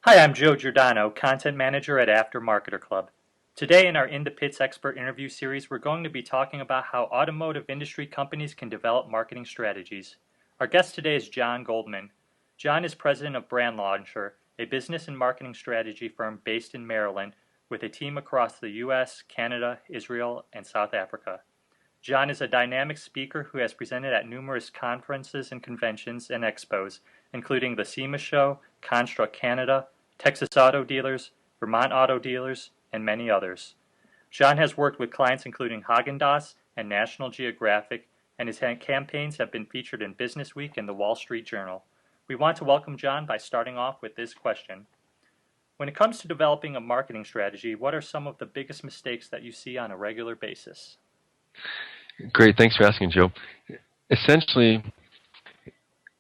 Hi, I'm Joe Giordano, Content Manager at AfterMarketer Club. Today in our In the Pits Expert interview series, we're going to be talking about how automotive industry companies can develop marketing strategies. Our guest today is Jon Goldman. Jon is president of Brand Launcher, a business and marketing strategy firm based in Maryland with a team across the US, Canada, Israel, and South Africa. Jon is a dynamic speaker who has presented at numerous conferences and conventions and expos, including the SEMA Show, Construct Canada, Texas Auto Dealers, Vermont Auto Dealers, and many others. Jon has worked with clients including Haagen-Dazs and National Geographic, and his campaigns have been featured in Business Week and the Wall Street Journal. We want to welcome Jon by starting off with this question. When it comes to developing a marketing strategy, what are some of the biggest mistakes that you see on a regular basis? Great, thanks for asking, Joe. Essentially,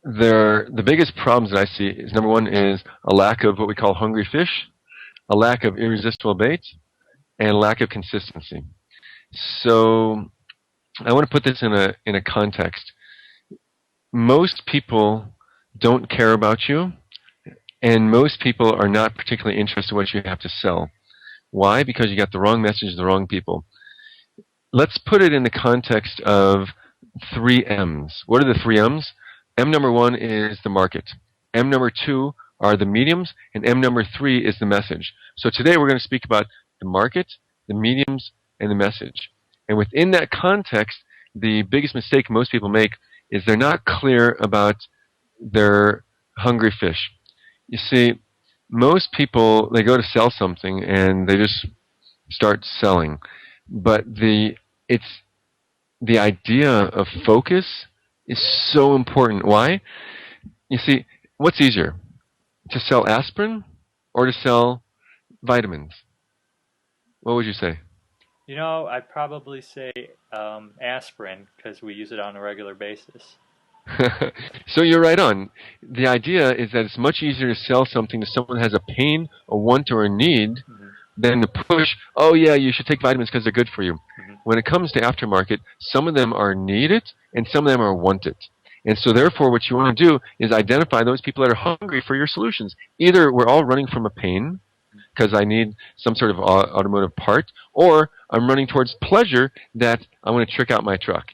the biggest problems that I see is, number one, is a lack of what we call hungry fish, a lack of irresistible bait, and a lack of consistency. So I want to put this in a context. Most people don't care about you, and most people are not particularly interested in what you have to sell. Why? Because you got the wrong message to the wrong people. Let's put it in the context of 3 M's. What are the 3 M's? M number 1 is the market. M number 2 are the mediums, and M number 3 is the message. So today we're going to speak about the market, the mediums, and the message. And within that context, the biggest mistake most people make is they're not clear about their hungry fish. You see, most people, they go to sell something and they just start selling. But the idea of focus is so important. Why? You see, what's easier, to sell aspirin or to sell vitamins? What would you say? You know, I'd probably say aspirin because we use it on a regular basis. So you're right on. The idea is that it's much easier to sell something to someone who has a pain, a want, or a need than to push, oh yeah, you should take vitamins because they're good for you. When it comes to aftermarket, some of them are needed and some of them are wanted. And so therefore what you want to do is identify those people that are hungry for your solutions. Either we're all running from a pain because I need some sort of automotive part, or I'm running towards pleasure that I want to trick out my truck.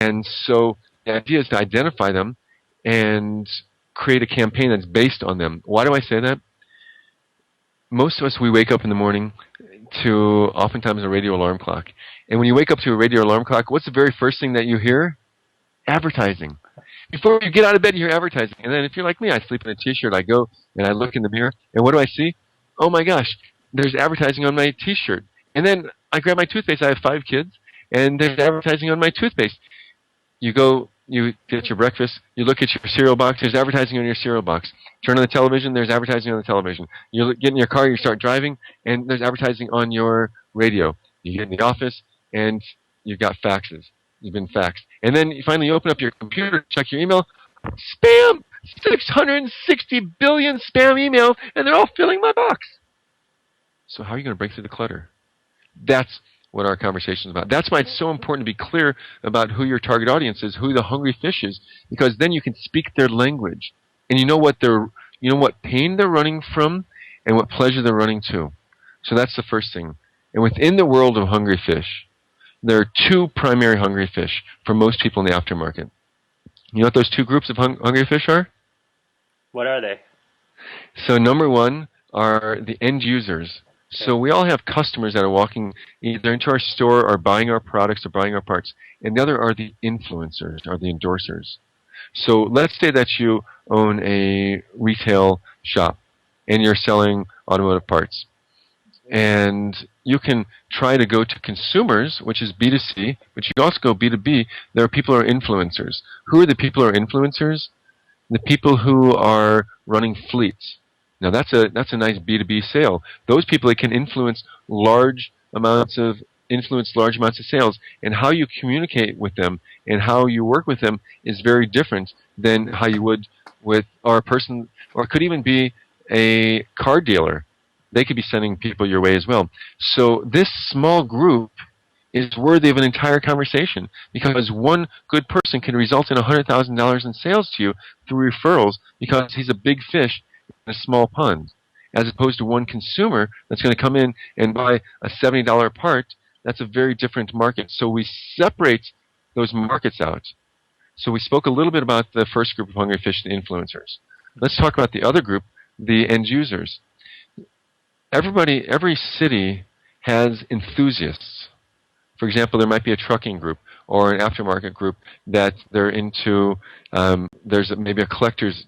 And so the idea is to identify them and create a campaign that's based on them. Why do I say that? Most of us, we wake up in the morning to oftentimes a radio alarm clock. And when you wake up to a radio alarm clock, what's the very first thing that you hear? Advertising. Before you get out of bed, you hear advertising. And then if you're like me, I sleep in a t-shirt, I go and I look in the mirror, and what do I see? Oh my gosh, there's advertising on my t-shirt. And then I grab my toothpaste. I have 5 kids, and there's advertising on my toothpaste. You go, you get your breakfast, you look at your cereal box, there's advertising on your cereal box. Turn on the television, there's advertising on the television. You get in your car, you start driving, and there's advertising on your radio. You get in the office, and you've got faxes. You've been faxed. And then you finally open up your computer, check your email. Spam! 660 billion spam emails, and they're all filling my box. So how are you going to break through the clutter? That's what our conversation is about. That's why it's so important to be clear about who your target audience is, who the hungry fish is, because then you can speak their language, and you know what pain they're running from, and what pleasure they're running to. So that's the first thing. And within the world of hungry fish, there are 2 primary hungry fish for most people in the aftermarket. You know what those 2 groups of hungry fish are? What are they? So number 1 are the end users. So we all have customers that are walking either into our store or buying our products or buying our parts. And the other are the influencers, or the endorsers. So let's say that you own a retail shop and you're selling automotive parts. And you can try to go to consumers, which is B2C, but you can also go B2B. There are people who are influencers. Who are the people who are influencers? The people who are running fleets. Now that's a nice B2B sale. Those people that can influence large amounts of sales, and how you communicate with them and how you work with them is very different than how you would with a person, or it could even be a car dealer. They could be sending people your way as well. So this small group is worthy of an entire conversation, because one good person can result in $100,000 in sales to you through referrals, because he's a big fish in a small pond. as opposed to one consumer that's going to come in and buy a $70 part. That's a very different market. So we separate those markets out. So we spoke a little bit about the first group of hungry, efficient influencers. Let's talk about the other group, the end users. Every city has enthusiasts. For example, there might be a trucking group or an aftermarket group that they're into. There's maybe a collectors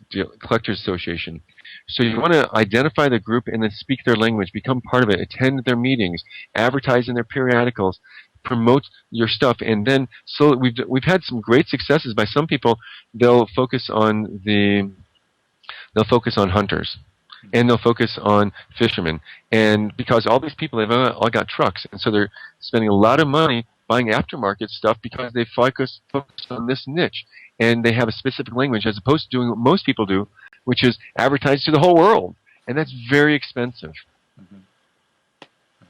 association. So you want to identify the group and then speak their language, become part of it, attend their meetings, advertise in their periodicals, promote your stuff, and then so we've had some great successes by some people. They'll focus on hunters, and they'll focus on fishermen, and because all these people, they've all got trucks, and so they're spending a lot of money buying aftermarket stuff because they focus on this niche, and they have a specific language as opposed to doing what most people do, which is advertise to the whole world, and that's very expensive. Mm-hmm.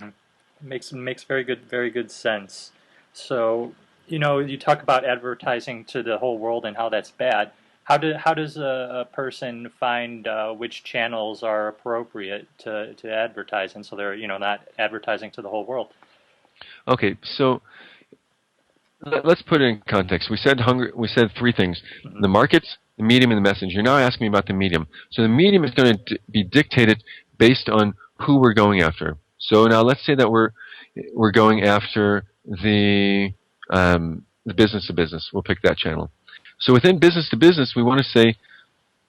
Mm-hmm. Makes very good sense. So, you talk about advertising to the whole world and how that's bad. How does a person find which channels are appropriate to advertise in, so they're not advertising to the whole world? Okay, so let's put it in context. We said three things: the markets, the medium, and the message. You're now asking me about the medium. So the medium is going to be dictated based on who we're going after. So now let's say that we're going after the business to business. We'll pick that channel. So within business to business, we want to say,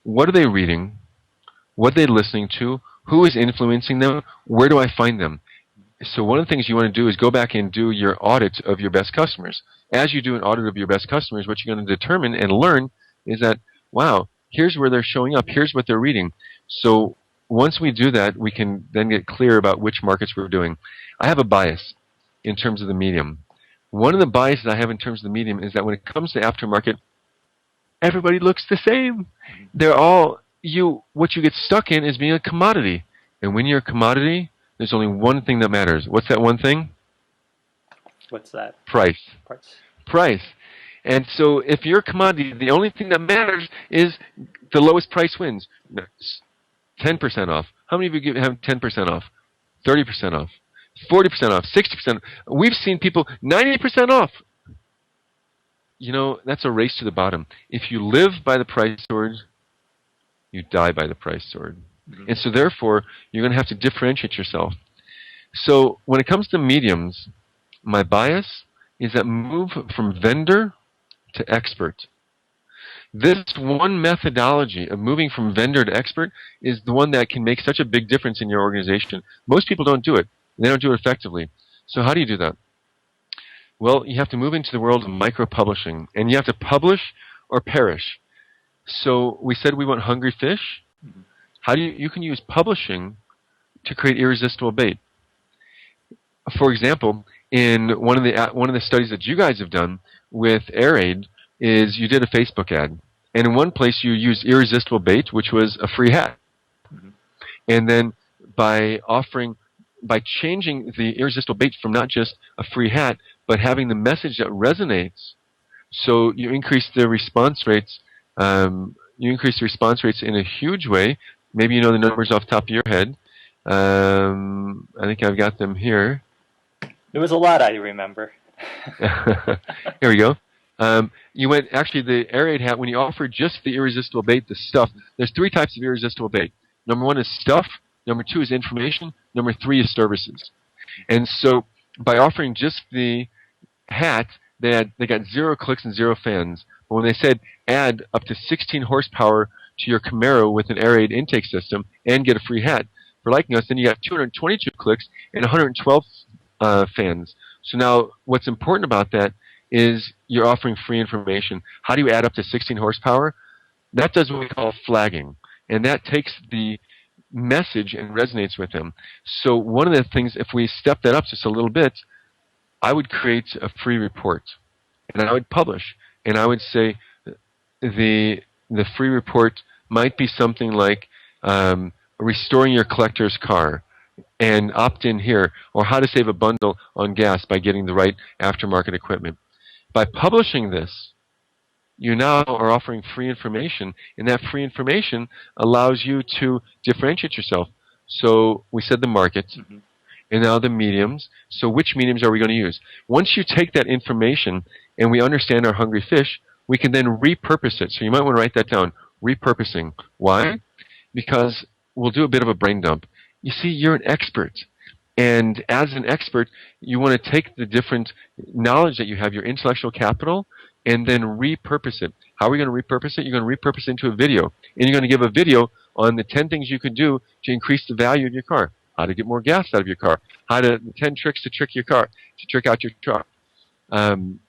what are they reading? What are they listening to? Who is influencing them? Where do I find them? So one of the things you want to do is go back and do your audit of your best customers. As you do an audit of your best customers, what you're going to determine and learn is that, wow, here's where they're showing up. Here's what they're reading. So once we do that, we can then get clear about which markets we're doing. I have a bias in terms of the medium. One of the biases I have in terms of the medium is that when it comes to aftermarket, everybody looks the same. What you get stuck in is being a commodity. And when you're a commodity, there's only one thing that matters. What's that one thing? What's that? Price. Price. And so if you're a commodity, the only thing that matters is the lowest price wins. 10% off. How many of you have 10% off? 30% off? 40% off? 60%? We've seen people 90% off. That's a race to the bottom. If you live by the price sword, you die by the price sword. Mm-hmm. And so therefore, you're going to have to differentiate yourself. So when it comes to mediums, my bias is that move from vendor to expert. This one methodology of moving from vendor to expert is the one that can make such a big difference in your organization. Most people don't do it. They don't do it effectively. So how do you do that? Well, you have to move into the world of micro-publishing, and you have to publish or perish. So we said we want hungry fish. How do you can use publishing to create irresistible bait. For example, in one of the studies that you guys have done with AirAid is you did a Facebook ad, and in one place you used irresistible bait, which was a free hat, and then by changing the irresistible bait from not just a free hat, but having the message that resonates, so you increase the response rates. You increase the response rates in a huge way. Maybe you know the numbers off the top of your head. I think I've got them here. There was a lot I remember. Here we go. You went, actually, the AirAid hat, when you offer just the irresistible bait, the stuff, there's 3 types of irresistible bait. Number 1 is stuff. Number 2 is information. Number 3 is services. And so by offering just the hat, they got 0 clicks and 0 fans. But when they said add up to 16 horsepower to your Camaro with an AirAid intake system and get a free hat for liking us, then you got 222 clicks and 112 fans. So now what's important about that is you're offering free information. How do you add up to 16 horsepower? That does what we call flagging. And that takes the message and resonates with them. So one of the things, if we step that up just a little bit, I would create a free report. And I would publish. And I would say the free report might be something like restoring your collector's car and opt in here, or how to save a bundle on gas by getting the right aftermarket equipment. By publishing this, you now are offering free information, and that free information allows you to differentiate yourself. So we said the markets, and now the mediums. So which mediums are we going to use? Once you take that information and we understand our hungry fish, we can then repurpose it. So you might want to write that down. Repurposing. Why? Because we'll do a bit of a brain dump. You see, you're an expert. And as an expert, you want to take the different knowledge that you have, your intellectual capital, and then repurpose it. How are we going to repurpose it? You're going to repurpose it into a video. And you're going to give a video on the 10 things you could do to increase the value of your car. How to get more gas out of your car. The 10 tricks to trick your car, to trick out your truck. And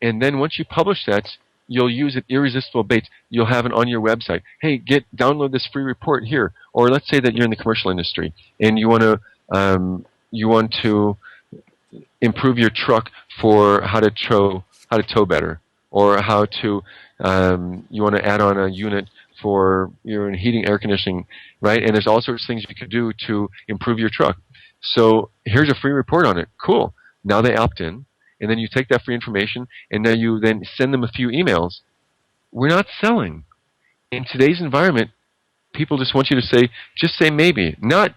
then once you publish that, you'll use it irresistible bait. You'll have it on your website. Hey, download this free report here. Or let's say that you're in the commercial industry and you want to improve your truck for how to tow better, or how to you want to add on a unit for your heating, air conditioning, right? And there's all sorts of things you could do to improve your truck. So here's a free report on it. Cool. Now they opt in, and then you take that free information, and then you send them a few emails. We're not selling. In today's environment, people just want you to just say maybe, not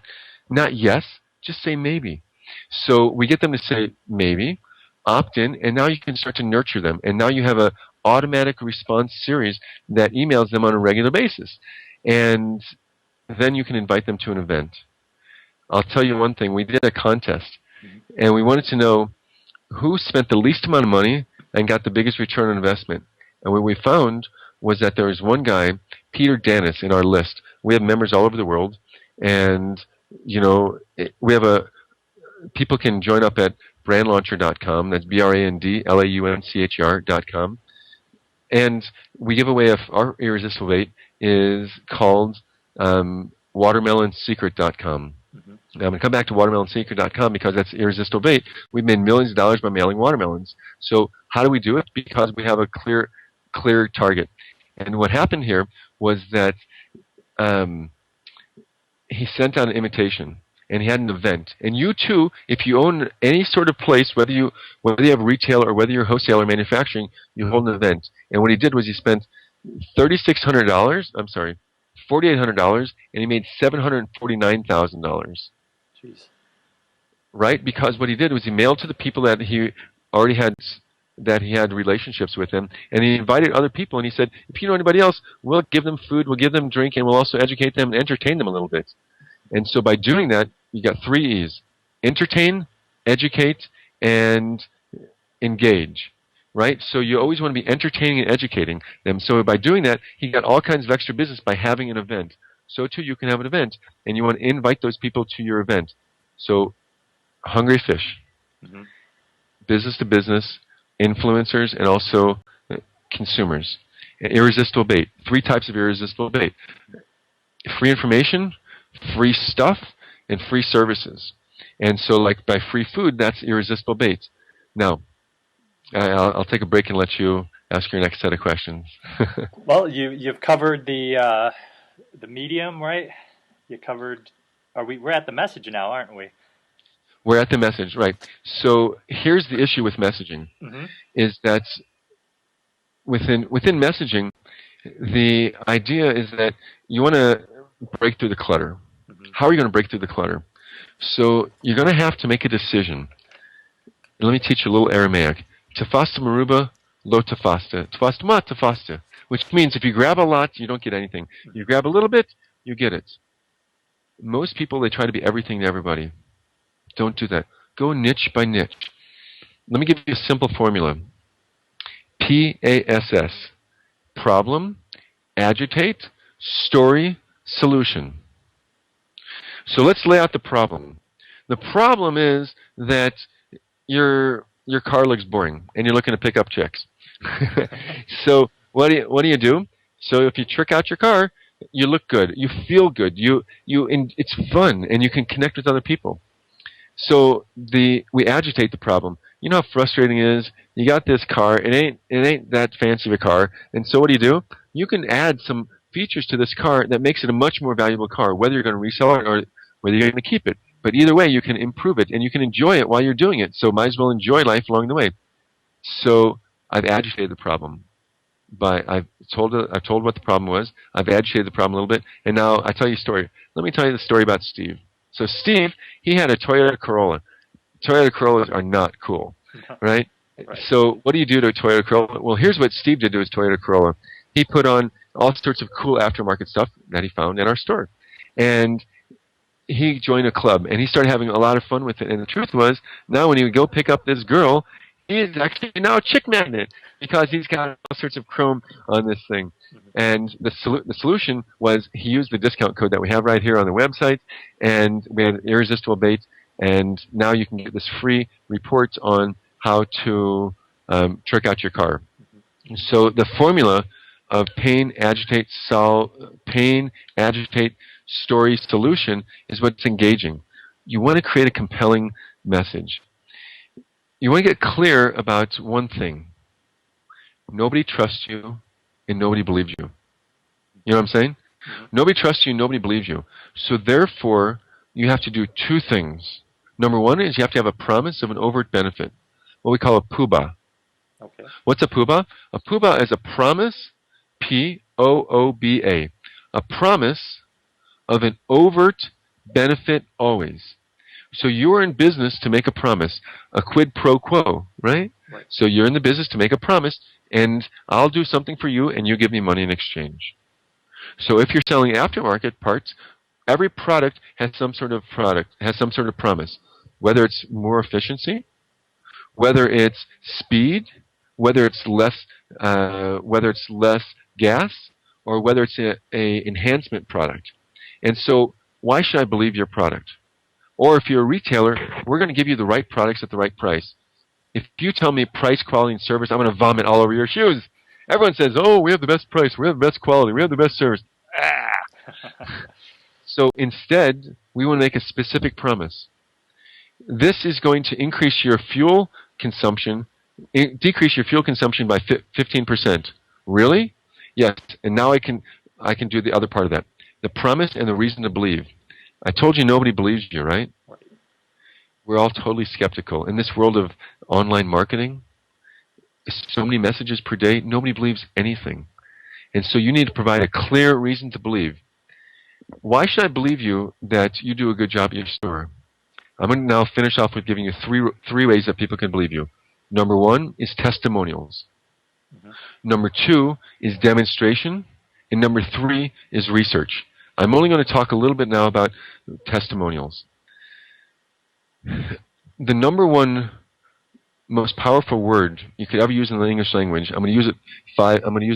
yes. Just say maybe. So we get them to say maybe, opt in, and now you can start to nurture them. And now you have an automatic response series that emails them on a regular basis. And then you can invite them to an event. I'll tell you one thing. We did a contest, and we wanted to know who spent the least amount of money and got the biggest return on investment. And what we found was that there was one guy, Peter Danis, in our list. We have members all over the world, and we have people can join up at brandlauncher.com. That's BRANDLAUNCHR.com. And we give away our irresistible bait is called watermelonsecret.com. I'm going to come back to watermelonsecret.com because that's irresistible bait. We've made millions of dollars by mailing watermelons. So how do we do it? Because we have a clear target. And what happened here was that he sent out an invitation, and he had an event. And you too, if you own any sort of place, whether you have retail or whether you're wholesale or manufacturing, you hold an event. And what he did was he spent $4,800, and he made $749,000. Jeez. Right? Because what he did was he mailed to the people that he already had relationships with him, and he invited other people, and he said, if you know anybody else, we'll give them food, we'll give them drink, and we'll also educate them and entertain them a little bit. And so by doing that, you got 3 E's. Entertain, educate, and engage. Right? So you always want to be entertaining and educating them. So by doing that, he got all kinds of extra business by having an event. So too, you can have an event, and you want to invite those people to your event. So hungry fish, business to business, influencers, and also consumers. Irresistible bait. 3 types of irresistible bait. Free information, free stuff, and free services. And so like by free food, that's irresistible bait. Now, I'll take a break and let you ask your next set of questions. Well, you've covered the medium, right? You covered. We're at the message now, aren't we? We're at the message, right? So here's the issue with messaging: is that within messaging, the idea is that you want to break through the clutter. How are you going to break through the clutter? So you're going to have to make a decision. Let me teach you a little Aramaic. Tafasta maruba, lo tafasta. Tafasta ma tafasta. Which means if you grab a lot, you don't get anything. You grab a little bit, you get it. Most people, they try to be everything to everybody. Don't do that. Go niche by niche. Let me give you a simple formula. PASS. Problem, agitate, story, solution. So let's lay out the problem. The problem is that your car looks boring, and you're looking to pick up chicks. So what do you do? So if you trick out your car, you look good, you feel good, it's fun, and you can connect with other people. So we agitate the problem. You know how frustrating it is? You got this car, it ain't that fancy of a car, and so what do? You can add some features to this car that makes it a much more valuable car, whether you're going to resell it or whether you're going to keep it. But either way, you can improve it, and you can enjoy it while you're doing it. So might as well enjoy life along the way. So I've agitated the problem. I've told what the problem was. I've agitated the problem a little bit, and now I tell you a story. Let me tell you the story about Steve. So Steve, he had a Toyota Corolla. Toyota Corollas are not cool, right? Right. So what do you do to a Toyota Corolla? Well, here's what Steve did to his Toyota Corolla. He put on all sorts of cool aftermarket stuff that he found in our store, and he joined a club, and he started having a lot of fun with it. And the truth was, now when he would go pick up this girl, he is actually now a chick magnet because he's got all sorts of chrome on this thing. And the solution was he used the discount code that we have right here on the website, and we had irresistible bait, and now you can get this free report on how to trick out your car. So the formula of pain, agitate, solve, pain, agitate, story, solution is what's engaging. You want to create a compelling message. You want to get clear about one thing. Nobody trusts you, and nobody believes you. You know what I'm saying? Nobody trusts you, nobody believes you. So therefore, you have to do two things. Number one is you have to have a promise of an overt benefit, what we call a poobah. Okay. What's a poobah? A poobah is a promise, P-O-O-B-A, a promise of an overt benefit always. So you're in business to make a promise, a quid pro quo, right? Right. So you're in the business to make a promise, and I'll do something for you, and you give me money in exchange. So if you're selling aftermarket parts, every product has some sort of promise, whether it's more efficiency, whether it's speed, whether it's less gas, or whether it's a enhancement product. And so, why should I believe your product? Or if you're a retailer, we're going to give you the right products at the right price. If you tell me price, quality, and service, I'm going to vomit all over your shoes. Everyone says, oh, we have the best price, we have the best quality, we have the best service. So instead, we want to make a specific promise. This is going to increase your fuel consumption, decrease your fuel consumption by 15%. Really? Yes. And now I can do the other part of that. The promise and the reason to believe. I told you nobody believes you, right? We're all totally skeptical. In this world of online marketing, so many messages per day, nobody believes anything. And so you need to provide a clear reason to believe. Why should I believe you that you do a good job at your store? I'm going to now finish off with giving you three ways that people can believe you. Number one is testimonials. Number two is demonstration. And number three is research. I'm only going to talk a little bit now about testimonials. The number one most powerful word you could ever use in the English language, I'm going to use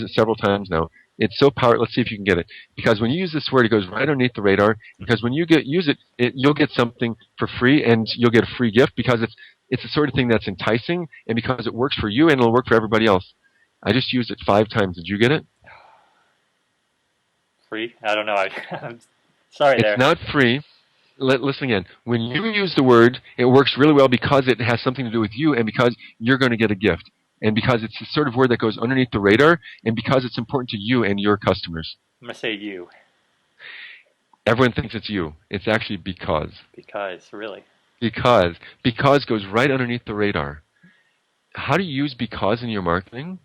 it several times now. It's so powerful. Let's see if you can get it. Because when you use this word, it goes right underneath the radar. Because when you use it, you'll get something for free, and you'll get a free gift because it's the sort of thing that's enticing, and because it works for you and it'll work for everybody else. I just used it 5 times. Did you get it? Free? I don't know. I'm sorry there. It's not free. Listen again. When you use the word, it works really well because it has something to do with you and because you're going to get a gift. And because it's the sort of word that goes underneath the radar and because it's important to you and your customers. I'm going to say you. Everyone thinks it's you. It's actually because. Because, really. Because. Because goes right underneath the radar. How do you use because in your marketing?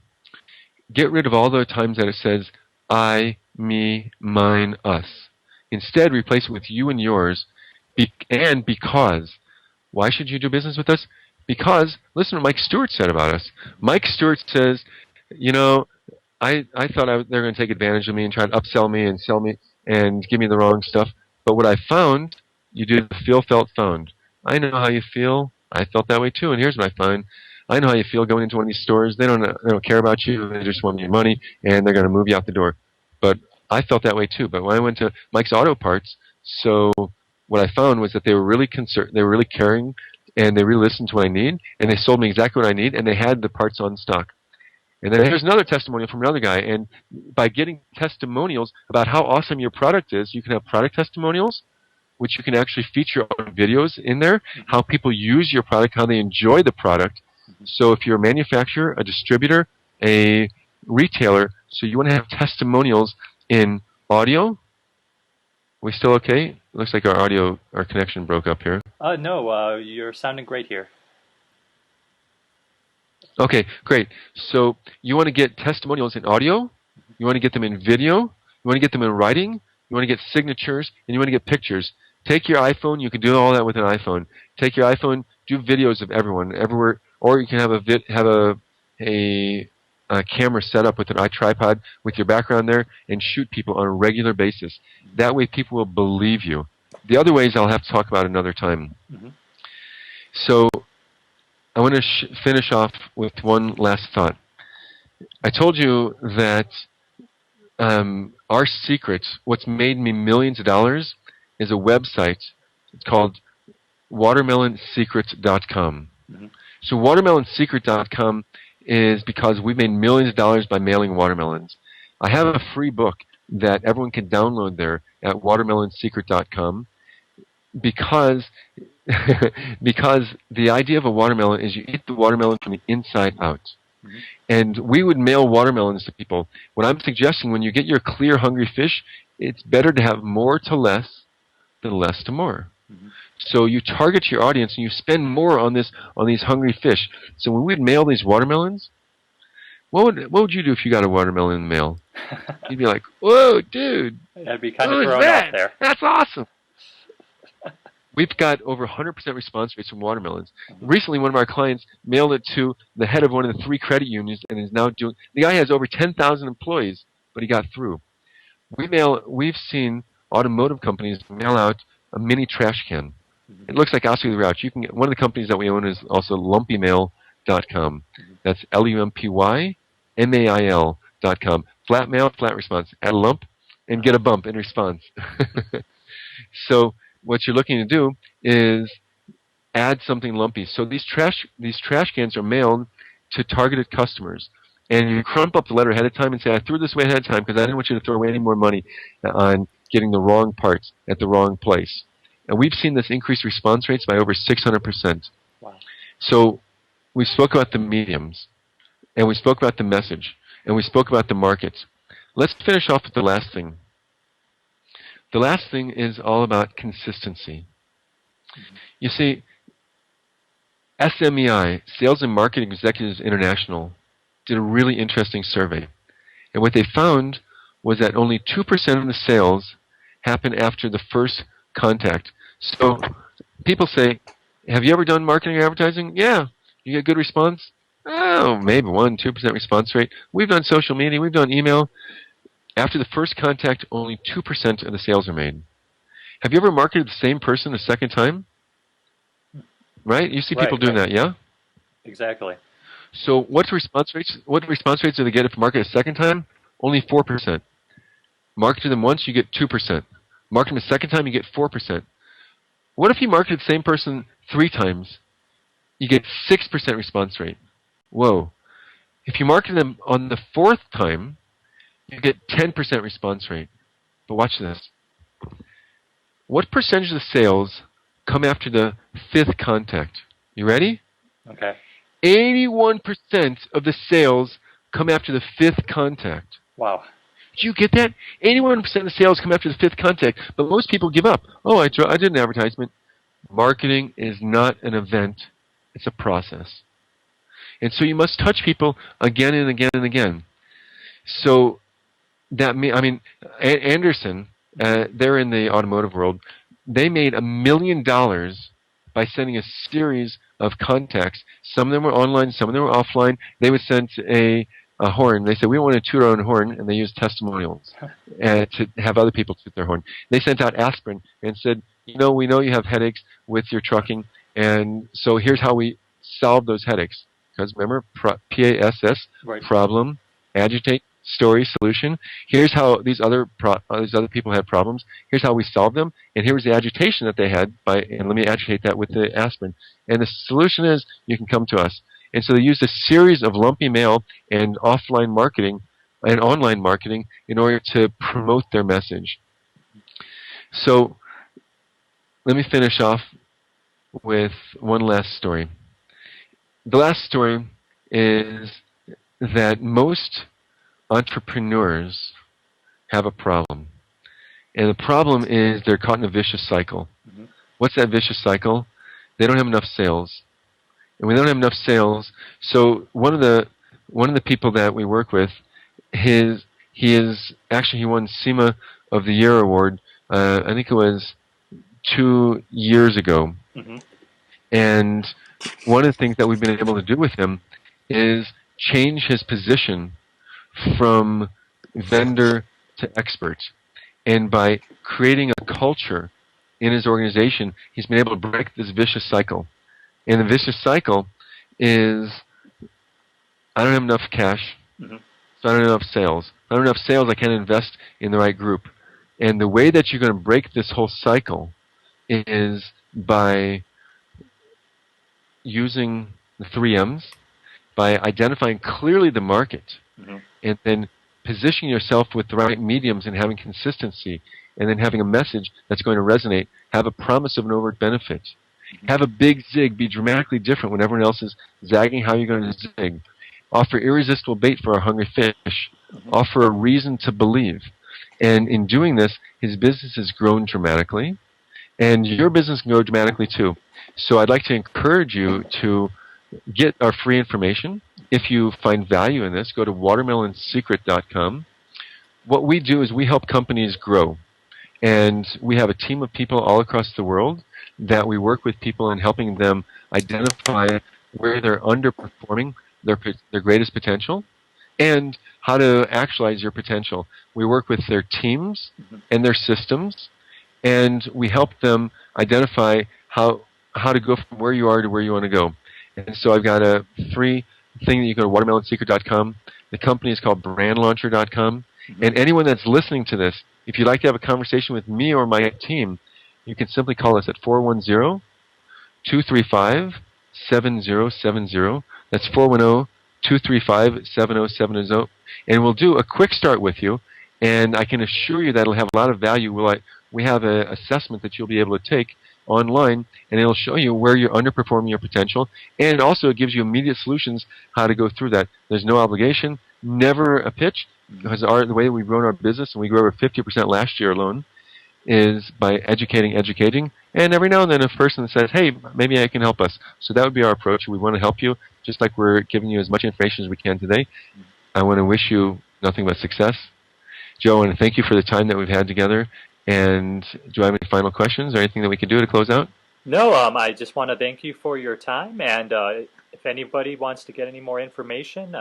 Get rid of all the times that it says I, me, mine, us. Instead, replace it with you and yours and because. Why should you do business with us? Because, listen to what Mike Stewart said about us. Mike Stewart says, you know, I thought they were going to take advantage of me and try to upsell me and sell me and give me the wrong stuff. But what I found, you do the feel, felt, found. I know how you feel. I felt that way too. And here's what I find. I know how you feel going into one of these stores. They don't care about you. They just want your money, and they're going to move you out the door. But I felt that way too. But when I went to Mike's Auto Parts, so what I found was that they were really concerned. They were really caring, and they really listened to what I need, and they sold me exactly what I need, and they had the parts on stock. And then here's another testimonial from another guy. And by getting testimonials about how awesome your product is, you can have product testimonials, which you can actually feature on videos in there, how people use your product, how they enjoy the product. So if you're a manufacturer, a distributor, a retailer, so you want to have testimonials in audio. We still okay? It looks like our connection broke up here. No, you're sounding great here. Okay, great. So you want to get testimonials in audio, you want to get them in video, you want to get them in writing, you want to get signatures, and you want to get pictures. Take your iPhone. You can do all that with an iPhone. Take your iPhone, do videos of everyone, everywhere, or you can have a camera set up with an tripod with your background there and shoot people on a regular basis. That way, people will believe you. The other ways I'll have to talk about another time. Mm-hmm. So I want to finish off with one last thought. I told you that our secret, what's made me millions of dollars, is a website. It's called watermelonsecret.com. Mm-hmm. So watermelonsecret.com is because we've made millions of dollars by mailing watermelons. I have a free book that everyone can download there at watermelonsecret.com because because the idea of a watermelon is you eat the watermelon from the inside out. Mm-hmm. And we would mail watermelons to people. What I'm suggesting, when you get your clear, hungry fish, it's better to have more to less than less to more. Mm-hmm. So you target your audience and you spend more on these hungry fish. So when we'd mail these watermelons, what would you do if you got a watermelon in the mail? You'd be like, "Whoa, dude! I'd be kind of What was thrown that? off there. That's awesome!" We've got over 100% response rates from watermelons. Recently, one of our clients mailed it to the head of one of the 3 credit unions and is now doing. The guy has over 10,000 employees, but he got through. We've seen automotive companies mail out a mini trash can. Mm-hmm. It looks like Oscar the Grouch. You can get, one of the companies that we own is also lumpymail.com. Mm-hmm. That's lumpymail.com. Flat mail, flat response. Add a lump and get a bump in response. So what you're looking to do is add something lumpy. So these trash cans are mailed to targeted customers. And you crump up the letter ahead of time and say, I threw this away ahead of time because I didn't want you to throw away any more money on getting the wrong parts at the wrong place. And we've seen this increase response rates by over 600%. Wow. So we spoke about the mediums, and we spoke about the message, and we spoke about the markets. Let's finish off with the last thing. The last thing is all about consistency. Mm-hmm. You see, SMEI, Sales and Marketing Executives International, did a really interesting survey. And what they found was that only 2% of the sales happen after the first contact. So people say, have you ever done marketing or advertising? Yeah. You get good response? Oh, maybe 1-2% response rate. We've done social media. We've done email. After the first contact, only 2% of the sales are made. Have you ever marketed the same person a second time? Right? You see people doing that, yeah? Exactly. So what response rates do they get if you market a second time? Only 4%. Market them once, you get 2%. Market them a second time, you get 4%. What if you marketed the same person 3 times? You get 6% response rate. Whoa. If you market them on the 4th time, you get 10% response rate. But watch this. What percentage of the sales come after the 5th contact? You ready? Okay. 81% of the sales come after the 5th contact. Wow. Did you get that? 81% of the sales come after the 5th contact, but most people give up. Oh, I did an advertisement. Marketing is not an event. It's a process. And so you must touch people again and again and again. So Anderson, they're in the automotive world. They made $1 million by sending a series of contacts. Some of them were online, some of them were offline. They would send a horn. They said, we want to toot our own horn, and they used testimonials to have other people toot their horn. They sent out aspirin and said, we know you have headaches with your trucking, and so here's how we solve those headaches. Because remember, PASS, right. Problem, agitate, story, solution. Here's how these other people had problems. Here's how we solved them. And here was the agitation that they had and let me agitate that with the aspirin. And the solution is you can come to us. And so they used a series of lumpy mail and offline marketing and online marketing in order to promote their message. So let me finish off with one last story. The last story is that most entrepreneurs have a problem. And the problem is they're caught in a vicious cycle. Mm-hmm. What's that vicious cycle? They don't have enough sales. and we don't have enough sales. So one of the people that we work with, he won SEMA of the Year award. I think it was 2 years ago. Mm-hmm. And one of the things that we've been able to do with him is change his position from vendor to expert. And by creating a culture in his organization, he's been able to break this vicious cycle. And the vicious cycle is, I don't have enough cash, Mm-hmm. so I don't have enough sales. If I don't have enough sales, I can't invest in the right group. And the way that you're going to break this whole cycle is by using the 3Ms, by identifying clearly the market, Mm-hmm. and then positioning yourself with the right mediums and having consistency, and then having a message that's going to resonate, have a promise of an overt benefit. Have a big zig, be dramatically different when everyone else is zagging. How are you going to zig? Offer irresistible bait for a hungry fish. Mm-hmm. Offer a reason to believe. And in doing this, his business has grown dramatically, and your business can grow dramatically too. So I'd like to encourage you to get our free information. If you find value in this, go to watermelonsecret.com. What we do is we help companies grow. And we have a team of people all across the world that we work with people in helping them identify where they're underperforming their greatest potential and how to actualize your potential. We work with their teams and their systems, and we help them identify how to go from where you are to where you want to go. And so I've got a free thing that you go to watermelonsecret.com. The company is called brandlauncher.com. And anyone that's listening to this, if you'd like to have a conversation with me or my team, you can simply call us at 410-235-7070. That's 410-235-7070. And we'll do a quick start with you, and I can assure you that it'll have a lot of value. We have an assessment that you'll be able to take online, and it'll show you where you're underperforming your potential, and also it gives you immediate solutions how to go through that. There's no obligation, never a pitch, because the way we've grown our business, and we grew over 50% last year alone, is by educating, and every now and then a person says, hey, maybe I can help us. So that would be our approach. We want to help you, just like we're giving you as much information as we can today. I want to wish you nothing but success. Joe, I want to thank you for the time that we've had together. And do I have any final questions or anything that we can do to close out? No, I just want to thank you for your time, and if anybody wants to get any more information,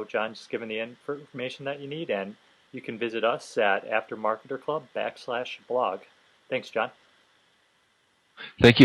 John's given the information that you need, and you can visit us at AfterMarketer Club /blog. Thanks, John. Thank you.